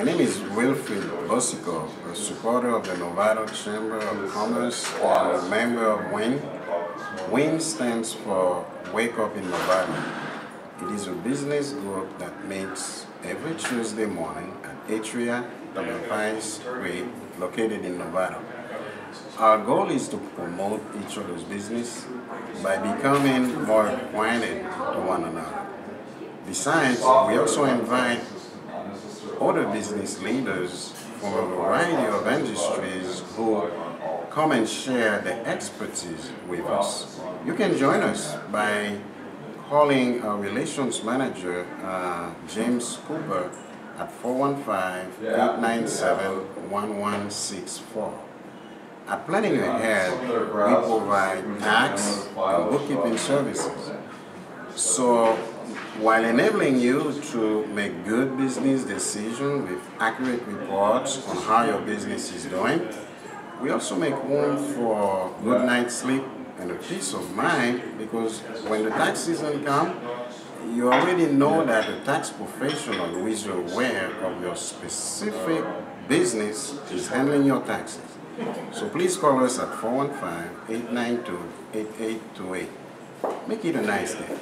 My name is Wilfred Bosico, a supporter of the Novato Chamber of Commerce and a member of WIN. WIN stands for Wake Up in Novato. It is a business group that meets every Tuesday morning at Atria, Tamalpais Street, located in Novato. Our goal is to promote each other's business by becoming more acquainted to one another. Besides, we also invite other business leaders from a variety of industries who come and share their expertise with us. You can join us by calling our relations manager, James Cooper, at 415-897-1164. At Planning Ahead, we provide tax and bookkeeping services. So, while enabling you to make good business decisions with accurate reports on how your business is doing, we also make room for good night's sleep and a peace of mind, because when the tax season comes, you already know that the tax professional who is aware of your specific business is handling your taxes. So please call us at 415-892-8828. Make it a nice day.